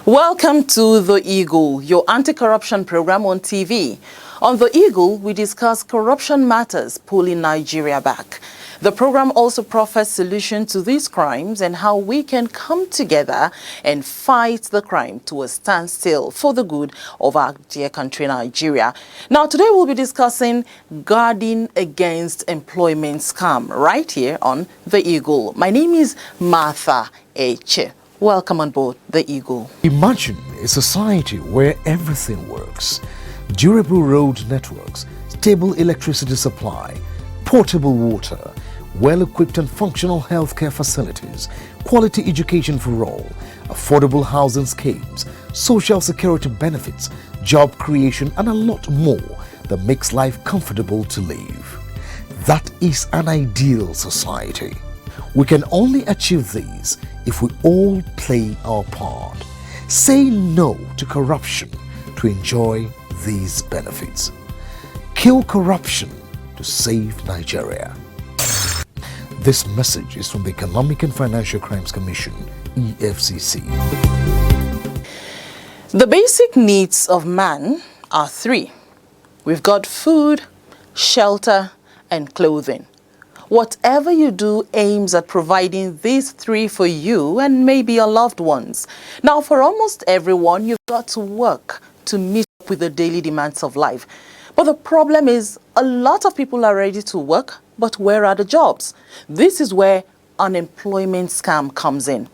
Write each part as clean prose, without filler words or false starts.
Welcome to The Eagle, your anti-corruption program on TV. On The Eagle, we discuss corruption matters pulling Nigeria back. The program also proffers solutions to these crimes and how we can come together and fight the crime to a standstill for the good of our dear country, Nigeria. Now, today we'll be discussing guarding against employment scam right here on The Eagle. My name is Martha H. Welcome on board The Eagle. Imagine a society where everything works. Durable road networks, stable electricity supply, portable water, well-equipped and functional healthcare facilities, quality education for all, affordable housing schemes, social security benefits, job creation, and a lot more that makes life comfortable to live. That is an ideal society. We can only achieve these if we all play our part. Say no to corruption to enjoy these benefits. Kill corruption to save Nigeria. This message is from the Economic and Financial Crimes Commission, EFCC. The basic needs of man are three. We've got food, shelter, and clothing. Whatever you do aims at providing these three for you and maybe your loved ones. Now, for almost everyone, you've got to work to meet up with the daily demands of life. But the problem is a lot of people are ready to work, but where are the jobs? This is where unemployment scam comes in.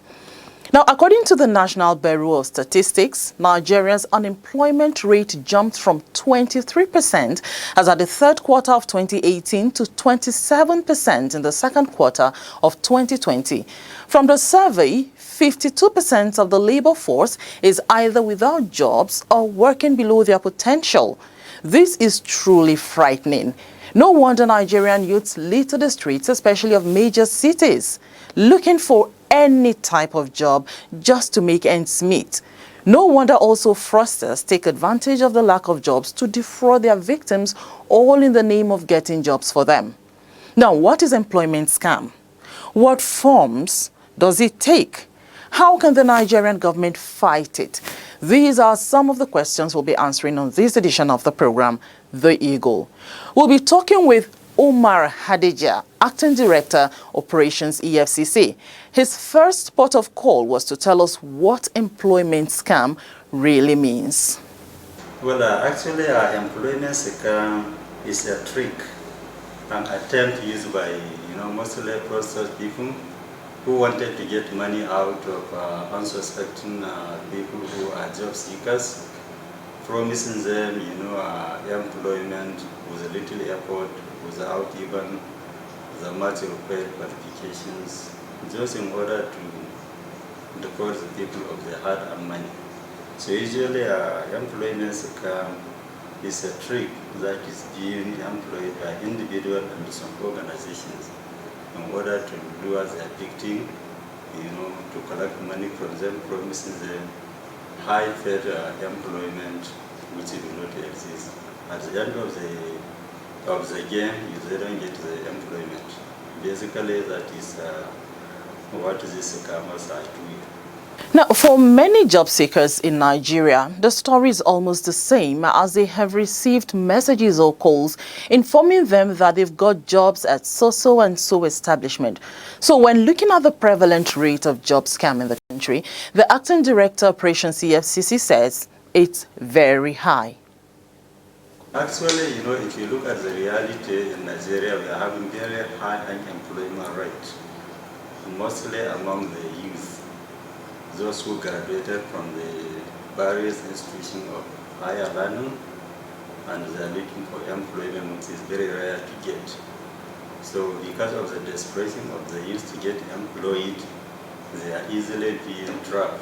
Now, according to the National Bureau of Statistics, Nigeria's unemployment rate jumped from 23% as at the third quarter of 2018 to 27% in the second quarter of 2020. From the survey, 52% of the labor force is either without jobs or working below their potential. This is truly frightening. No wonder Nigerian youths litter the streets, especially of major cities, looking for any type of job just to make ends meet. No wonder also fraudsters take advantage of the lack of jobs to defraud their victims, all in the name of getting jobs for them. Now, what is employment scam? What forms does it take? How can the Nigerian government fight it? These are some of the questions we'll be answering on this edition of the program, The Eagle. We'll be talking with Umar Hadija, Acting Director, Operations EFCC. His first port of call was to tell us what employment scam really means. Well, actually, employment scam is a trick, an attempt used by, mostly fraudsters people who wanted to get money out of unsuspecting people who are job seekers, promising them, employment with a little effort, without even the much required qualifications, just in order to defraud the people of their hard-earned money. So usually employment scam is a trick that is being employed by individuals and some organizations in order to lure their victim, to collect money from them, promising them high-paid employment which will not exist. At the end of the game, they don't get the employment. Basically, that is what these scammers are doing. Now, for many job seekers in Nigeria, the story is almost the same, as they have received messages or calls informing them that they've got jobs at so and so establishment. So when looking at the prevalent rate of job scam in the country, the Acting Director, Operations EFCC says it's very high. Actually, if you look at the reality in Nigeria, we are having very high unemployment rate, mostly among the youth, those who graduated from the various institutions of higher learning, and they are looking for employment, which is very rare to get. So because of the desperation of the youth to get employed, they are easily being trapped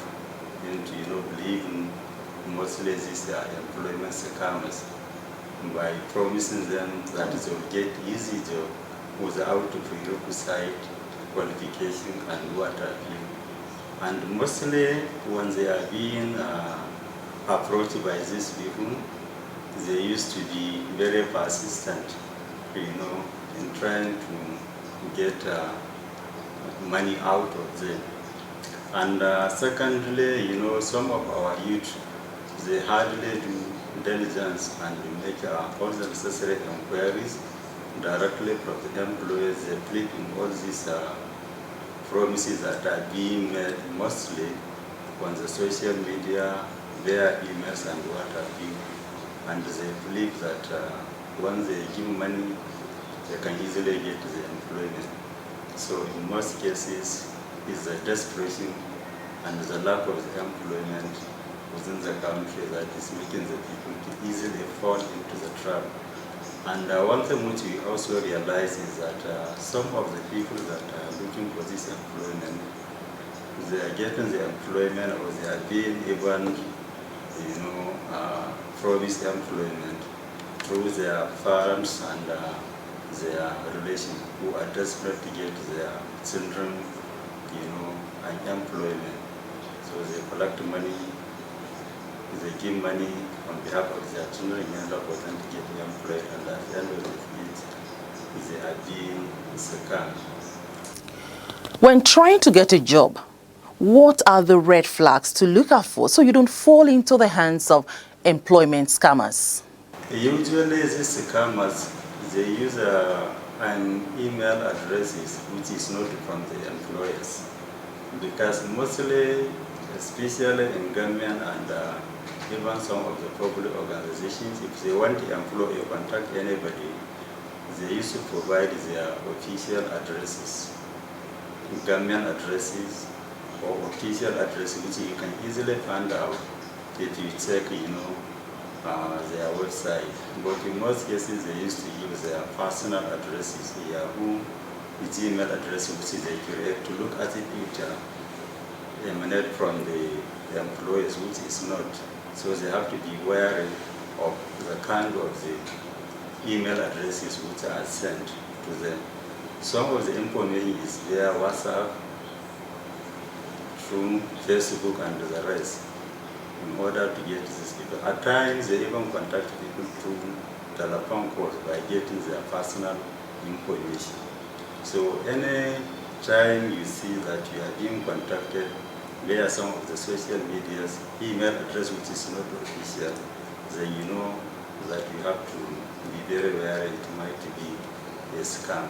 into, believing mostly these employment scammers by promising them that they will get easy job without prerequisite qualification and what have you. And mostly when they are being approached by these people, they used to be very persistent, in trying to get money out of them. And secondly, some of our youth, they hardly do diligence and make all the necessary inquiries directly from the employers. They click in all these promises that are being made mostly on the social media, their emails and what have you. And they believe that once they give money, they can easily get the employment. So in most cases, it's the desperation and the lack of the employment within the country that is making the people to easily fall into the trap. And one thing which we also realize is that some of the people that are looking for this employment, they are getting the employment or they are being even, promised employment through their parents and their relations who are desperate to get their children, an employment. So they collect money, they give money on behalf of their children in order for them to get employed, and at the end of it, they are being scammed. When trying to get a job, what are the red flags to look out for so you don't fall into the hands of employment scammers? Usually these scammers, they use an email addresses which is not from the employers, because mostly, especially in government and even some of the public organizations, if they want to employ or contact anybody, they used to provide their official addresses, government addresses or official addresses, which you can easily find out if you check, their website. But in most cases, they used to use their personal addresses, Yahoo, Gmail addresses, which they create to look at it, emanate from the employers, which is not. So they have to be wary of the kind of the email addresses which are sent to them. Some of the information is via WhatsApp, through Facebook and the rest, in order to get these people. At times they even contact people through telephone calls by getting their personal information. So any time you see that you are being contacted via some of the social media's email address which is not official, then you know that you have to be very wary. It might be a scam.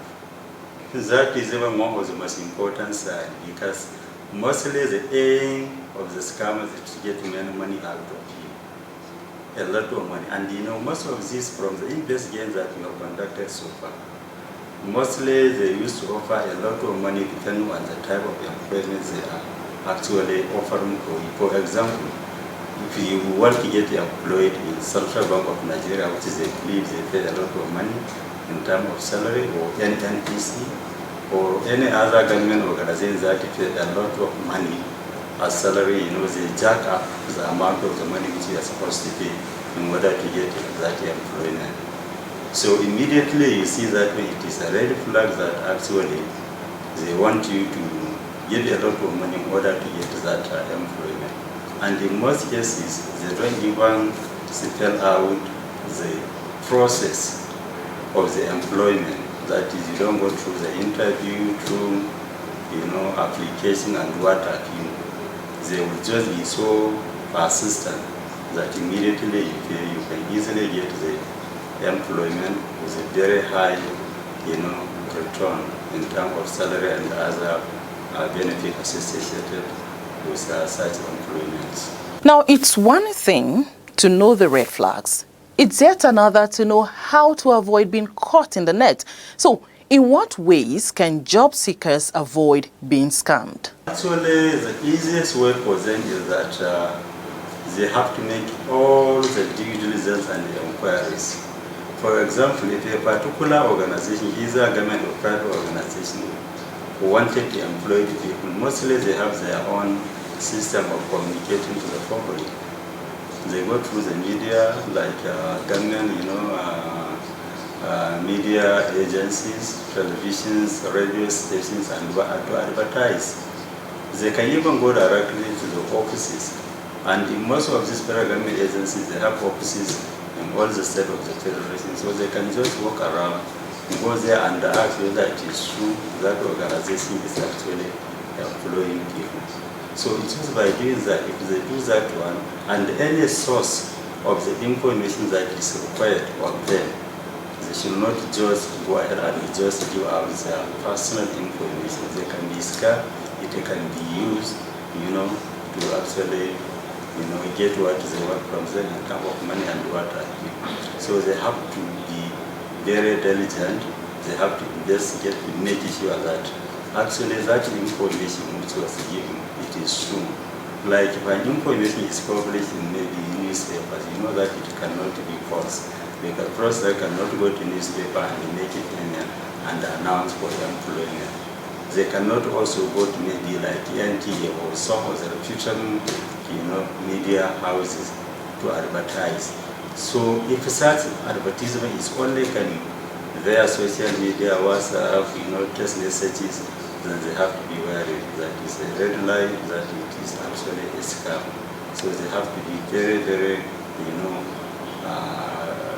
That is even one of the most important side, because mostly the aim of the scammers is to get many money out of you, a lot of money. And most of this from the investigations that we have conducted so far, mostly they used to offer a lot of money depending on the type of employment they are actually offering for you. For example, if you want to get employed in Central Bank of Nigeria, which is they believe they pay a lot of money in terms of salary, or NNPC, or any other government organization that pay a lot of money as salary, they jack up the amount of the money which you are supposed to pay in order to get that employment. So immediately you see that it is a red flag that actually they want you to give a lot of money in order to get that employment. And in most cases, they don't even spell out the process of the employment. That is, you don't go through the interview, through application and what have you. They will just be so persistent that immediately you can easily get the employment with a very high, return in terms of salary and other benefits associated with such employments. Now, it's one thing to know the red flags. It's yet another to know how to avoid being caught in the net. So, in what ways can job seekers avoid being scammed? Actually, the easiest way for them is that they have to make all the due diligence and the inquiries. For example, if a particular organization, either government or private organization, wanted to employ the people, mostly they have their own system of communicating to the public. They go through the media, like government, media agencies, televisions, radio stations, and to advertise. They can even go directly to the offices. And in most of these federal government agencies, they have offices in all the states of the federation, so they can just walk around, go there and ask whether it is true that organization is actually employing people. So it is by doing that, if they do that one, and any source of the information that is required of them, they should not just go ahead and just give out their personal information. They can be scanned, it can be used, to actually, get what they want from them in terms of money and what have you. So they have to be very diligent. They have to investigate to make sure that actually that information which was given, it is true. Like if an information is published in maybe newspapers, you know that it cannot be false. Because first they cannot go to newspaper and make it and announce for employment. They cannot also go to maybe like NTA or some of the reputed, media houses to advertise. So if such advertisement is only coming via social media, WhatsApp, text messages, then they have to be wary that it's a red line, that it is actually a scam. So they have to be very, very,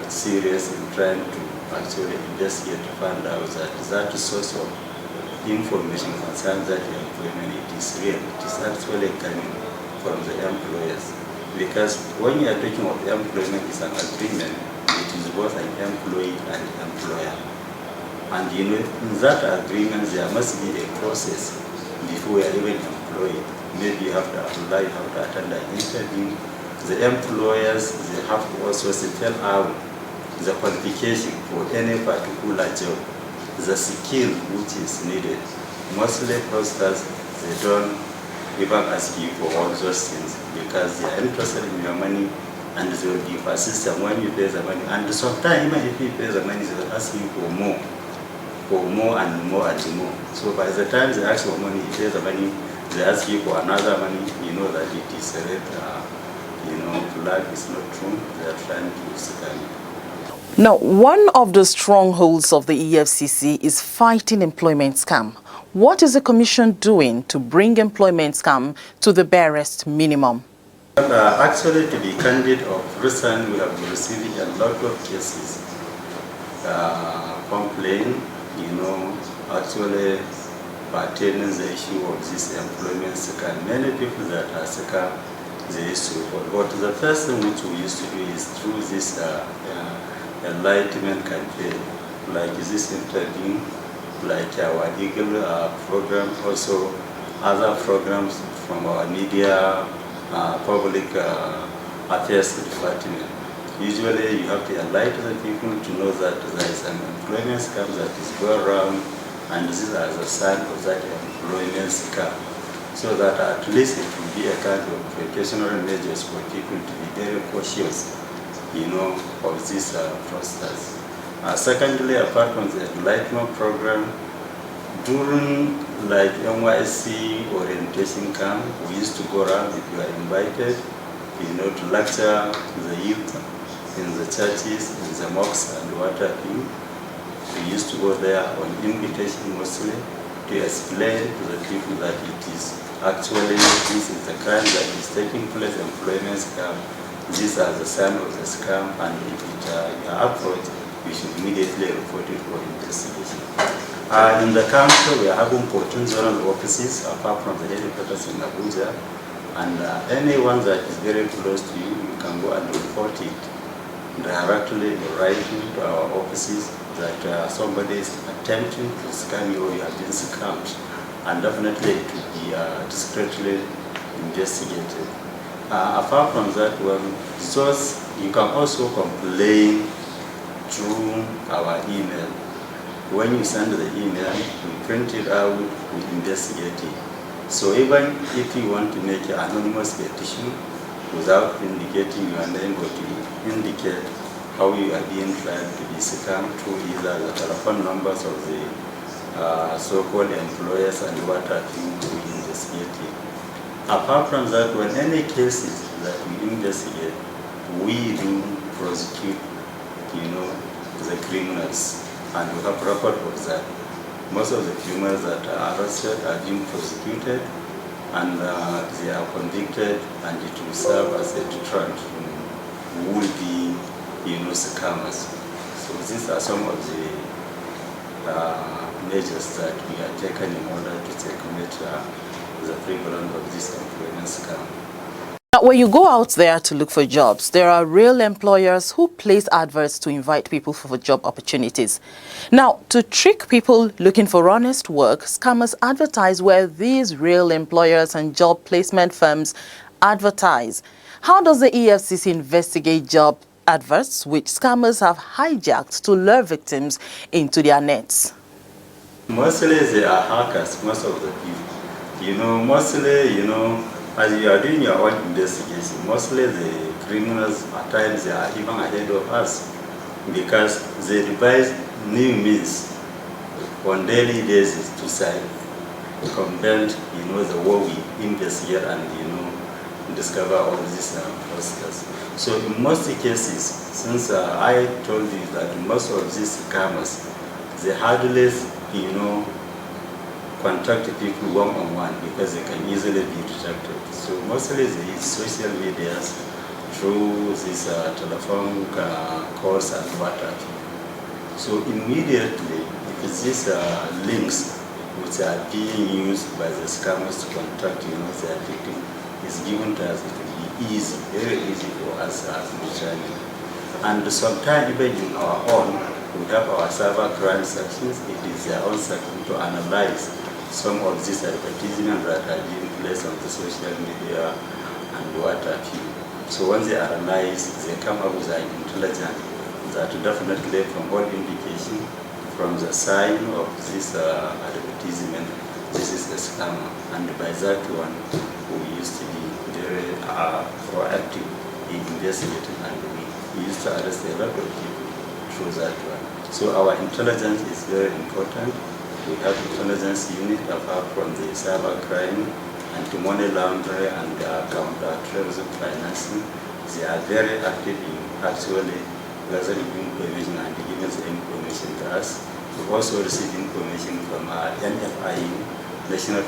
serious in trying to actually investigate to find out that that source of information concerns that employment, it is real, it is actually coming from the employers. Because when you are talking of employment, it's an agreement, it is both an employee and employer. And in that agreement, there must be a process before you are even employed. Maybe you have to apply, you have to attend an interview. The employers, they have to also spell out the qualification for any particular job, the skill which is needed. Mostly posters, they don't even ask you for all those things because they are interested in your money and they will be persistent when you pay the money. And sometimes even if you pay the money, they will ask you for more and more and more. So by the time they ask for money, you pay the money, they ask you for another money, you know that it is a red, flag is not true. They are trying to scam you. Now, one of the strongholds of the EFCC is fighting employment scam. What is the Commission doing to bring employment scam to the barest minimum? Actually, to be candid, of recent, we have been receiving a lot of cases, complaint, actually pertaining the issue of this employment scam. Many people that are scam, they used to report. But the first thing which we used to do is through this enlightenment campaign, like this interview, like our Eagle program, also other programs from our media, public affairs department. Usually you have to enlighten the people to know that there is an employment scam that is going around, and this is as a sign of that employment scam. So that at least it will be a kind of precautionary measures for people to be very cautious, of these fraudsters. Secondly, apart from the enlightenment program, during like NYSC orientation camp, we used to go around if you are invited, to lecture the youth in the churches, in the mosques and what have you. We used to go there on invitation mostly to explain to the people that it is actually, this is the crime that is taking place, employment scam. These are the signs of the scam, and if you are approached, you should immediately report it for investigation. In the country, we are having 14 zonal offices, apart from the headquarters in Abuja, and anyone that is very close to you, you can go and report it directly in writing to our offices that somebody is attempting to scam you or you have been scammed, and definitely it will be discreetly investigated. Apart from that, you can also complain through our email. When you send the email, we print it out, we investigate it. So even if you want to make an anonymous petition without indicating your name, but you indicate how you are being tried to be scammed through either the telephone numbers of the so-called employers and what have you, we investigate it. Apart from that, when any cases that we investigate, we do prosecute, the criminals, and we have record of that. Most of the criminals that are arrested are being prosecuted, and they are convicted, and it will serve as a deterrent to would-be, scammers. So these are some of the measures that we are taken in order to checkmate the prevalence of this employment scam. Now, when you go out there to look for jobs, there are real employers who place adverts to invite people for job opportunities. Now, to trick people looking for honest work, scammers advertise where these real employers and job placement firms advertise. How does the EFCC investigate job adverts which scammers have hijacked to lure victims into their nets? Mostly they are hackers, most of the people. Mostly, as you are doing your own investigation, mostly the criminals at times they are even ahead of us because they devise new means on daily basis to circumvent, the way we investigate and, discover all these processes. So in most cases, since I told you that most of these scammers, they hardly, contact people one-on-one because they can easily be detected. So mostly they use social media through these telephone calls and WhatsApp. So immediately, if these links which are being used by the scammers to contact their victim is given to us, it will be easy, very easy for us as Machine. And sometimes even in our own, we have our cyber crime sections. It is their own section to analyze some of these advertisements that are being placed on the social media and what have you. So once they analyze, they come up with an intelligence that definitely from all indication, from the sign of this advertisement, this is a scammer. And by that one, we used to be very proactive in investigating, and we used to arrest a lot of people through that one. So our intelligence is very important. We have intelligence unit apart from the cyber crime, anti-money laundering, and counter-terrorism financing. They are very active in actually gathering information and giving the information to us. We also receive information from our NFIU, National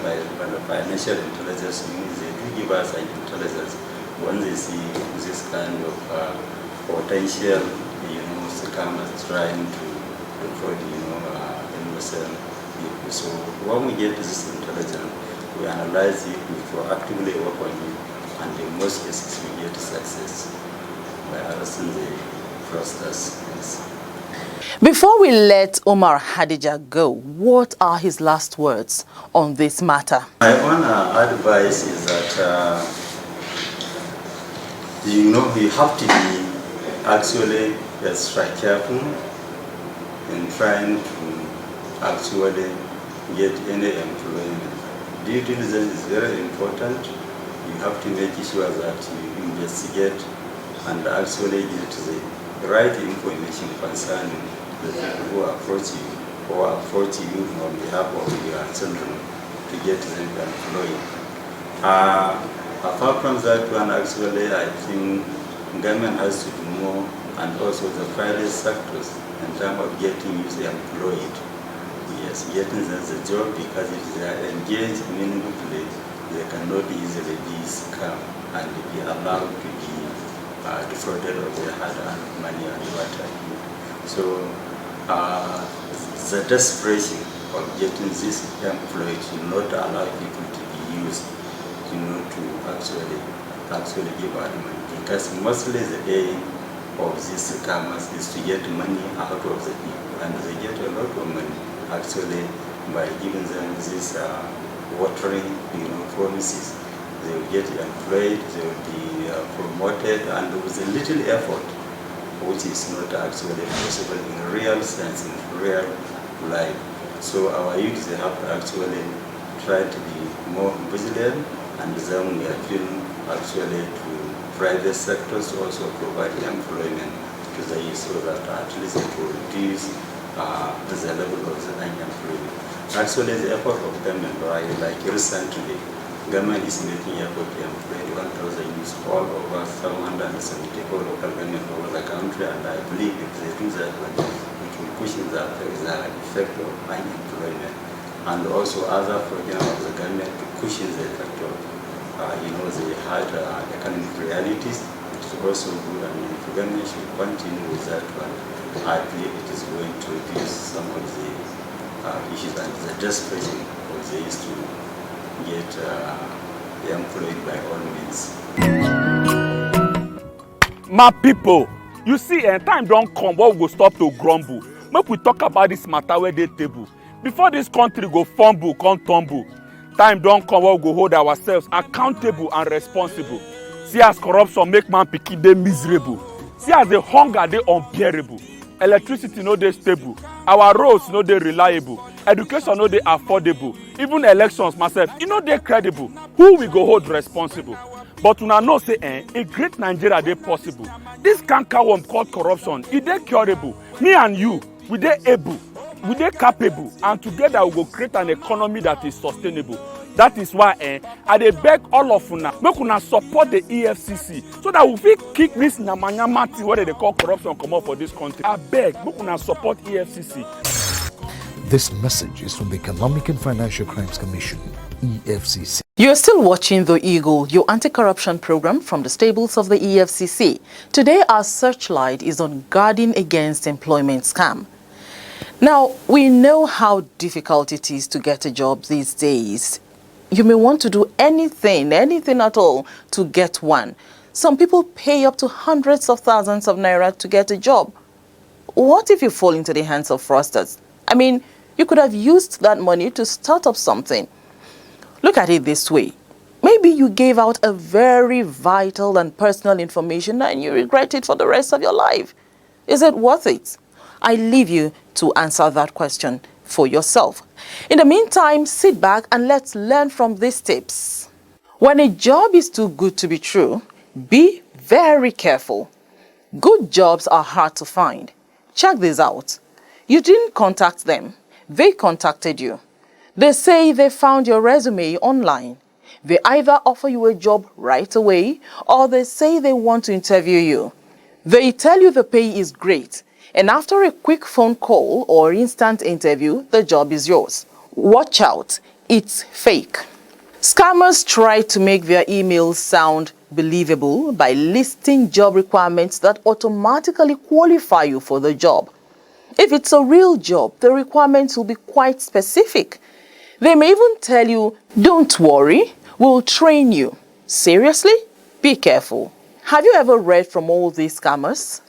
Financial Intelligence Unit. They do give us an intelligence when they see this kind of potential, scammers trying to defraud, innocent. So when we get this intelligence, we analyze it, we proactively work on it, and in most cases we get success by arresting the fraudsters. Yes. Before we let Omar Hadija go, what are his last words on this matter? My own advice is that you have to be actually extra careful in trying to actually get any employment. Due diligence is very important. You have to make sure that you investigate and actually get the right information concerning the people who approach you or approach you on behalf of your children to get them employed. Apart from that one, actually, I think government has to do more, and also the private sectors in terms of getting you employed. Yes, getting them the job, because if they are engaged meaningfully, they cannot easily be scammed and be allowed to be defrauded of their hard-earned money and what have you. So the desperation of getting this employed should not allow people to be used, to actually give out money, because mostly the aim of these scammers is to get money out of the people, and they get a lot of money actually by giving them these watering promises. They will get employed, they will be promoted, and with a little effort, which is not actually possible in real sense, in real life. So our youth, they have to actually try to be more vigilant, and then we appeal actually to private sectors to also provide employment to the youth, so that at least it will reduce the level of the unemployment. Actually, the effort of government, like recently, government is making effort to employ 1,000 youths all over 774 local government over the country, and I believe if they do that, it will cushion the effect of unemployment, and also other programs of the government to cushion the effect of the hard economic realities. It's also good, and if the government should continue with that one, I believe it is going to reduce some of the issues and the desperation of the youth to get employed by all means. My people, you see, time don't come where we go stop to grumble. Make we talk about this matter where they table. Before this country go fumble, come tumble. Time don't come where we go hold ourselves accountable and responsible. See as corruption make man pikin dey miserable. See as the hunger dey unbearable. Electricity no dey stable. Our roads no dey reliable. Education no dey affordable. Even elections myself, e no dey credible. Who we go hold responsible? But una know say a great Nigeria dey possible. This cankerworm called corruption, e dey curable. Me and you, we dey able, we dey capable, and together we go create an economy that is sustainable. That is why I dey beg all of una, make una support the EFCC so that we fit kick this nyama thing wey they call corruption comot for this country. I beg, make una support EFCC. This message is from the Economic and Financial Crimes Commission, EFCC. You're still watching The Eagle, your anti-corruption program from the stables of the EFCC. Today, our searchlight is on guarding against employment scam. Now, we know how difficult it is to get a job these days. You may want to do anything at all to get one. Some people pay up to hundreds of thousands of naira to get a job. What if you fall into the hands of fraudsters? I mean, you could have used that money to start up something. Look at it this way. Maybe you gave out a very vital and personal information and you regret it for the rest of your life. Is it worth it? I leave you to answer that question for yourself. In the meantime, sit back and let's learn from these tips. When a job is too good to be true, be very careful. Good jobs are hard to find. Check this out. You didn't contact them. They contacted you. They say they found your resume online. They either offer you a job right away or they say they want to interview you. They tell you the pay is great, and after a quick phone call or instant interview, the job is yours. Watch out, it's fake. Scammers try to make their emails sound believable by listing job requirements that automatically qualify you for the job. If it's a real job, the requirements will be quite specific. They may even tell you, don't worry, we'll train you. Seriously? Be careful. Have you ever read from all these scammers?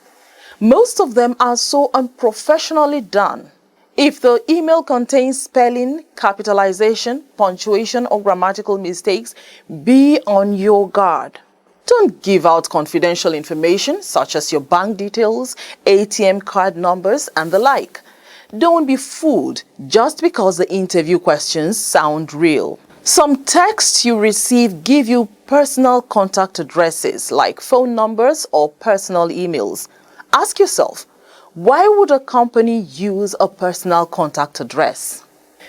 Most of them are so unprofessionally done. If the email contains spelling, capitalization, punctuation, or grammatical mistakes, be on your guard. Don't give out confidential information such as your bank details, ATM card numbers, and the like. Don't be fooled just because the interview questions sound real. Some texts you receive give you personal contact addresses like phone numbers or personal emails. Ask yourself, why would a company use a personal contact address?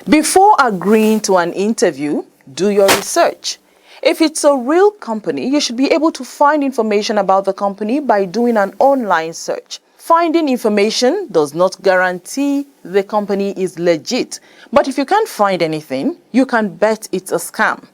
Before agreeing to an interview, do your research. If it's a real company, you should be able to find information about the company by doing an online search. Finding information does not guarantee the company is legit, but if you can't find anything, you can bet it's a scam.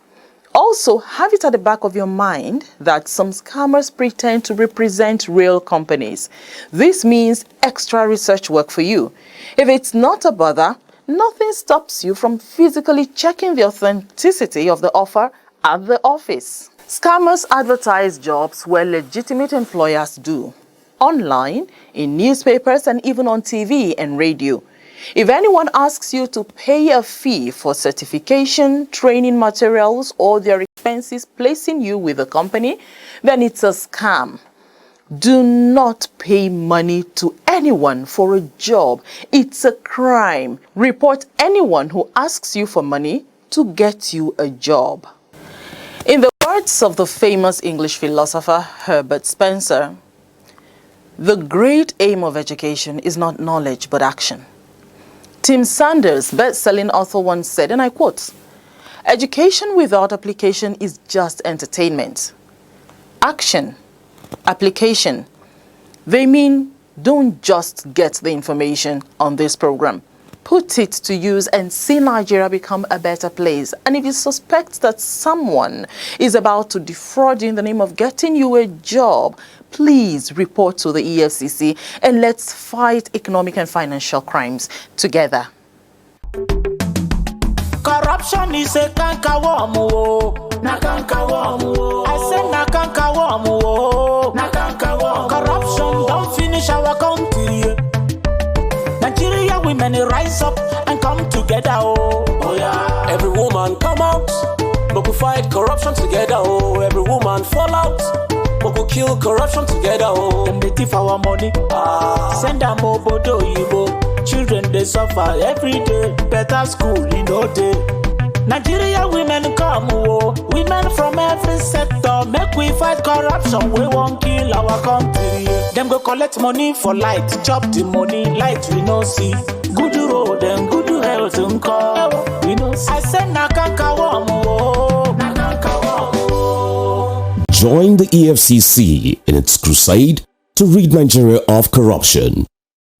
Also, have it at the back of your mind that some scammers pretend to represent real companies. This means extra research work for you. If it's not a bother, nothing stops you from physically checking the authenticity of the offer at the office. Scammers advertise jobs where legitimate employers do. Online, in newspapers, and even on TV and radio. If anyone asks you to pay a fee for certification, training materials, or their expenses placing you with a company, then it's a scam. Do not pay money to anyone for a job. It's a crime. Report anyone who asks you for money to get you a job. In the words of the famous English philosopher Herbert Spencer, the great aim of education is not knowledge but action. Tim Sanders, best-selling author, once said, and I quote, Education without application is just entertainment. Action, application, they mean don't just get the information on this program. Put it to use and see Nigeria become a better place. And if you suspect that someone is about to defraud you in the name of getting you a job, please report to the EFCC and let's fight economic and financial crimes together. Corruption is a cankerworm, na cankerworm. I said na cankerworm, na cankerworm. Corruption don't finish our country. Nigeria women rise up and come together, oh yeah. Every woman come out, but we fight corruption together, oh. Every woman fall out, but we kill corruption together, oh. Them they thief our money, send them obodo yibo. Children they suffer every day, better school in no day. Nigeria women come, oh. Women from every sector, make we fight corruption, we won't kill our country. Them go collect money for light, chop the money, light we no see. Good road and good health we no see. I said na cankerworm, na cankerworm. Join the EFCC in its crusade to rid Nigeria of corruption.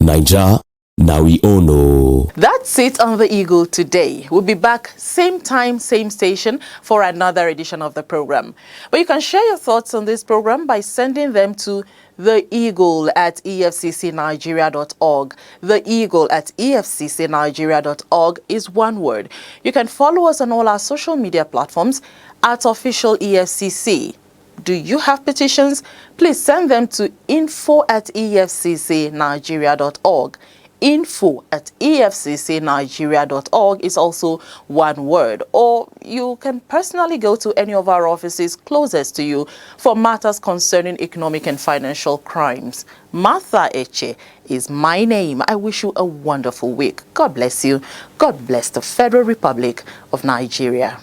Naija, now we all know. That's it on The Eagle today. We'll be back same time, same station for another edition of the program. But you can share your thoughts on this program by sending them to theeagle@efccnigeria.org. The Eagle@efccnigeria.org is one word. You can follow us on all our social media platforms at official EFCC. Do you have petitions? Please send them to info@efccnigeria.org. info@efccnigeria.org is also one word. Or you can personally go to any of our offices closest to you for matters concerning economic and financial crimes. Martha Eche is my name. I wish you a wonderful week. God bless you. God bless the Federal Republic of Nigeria.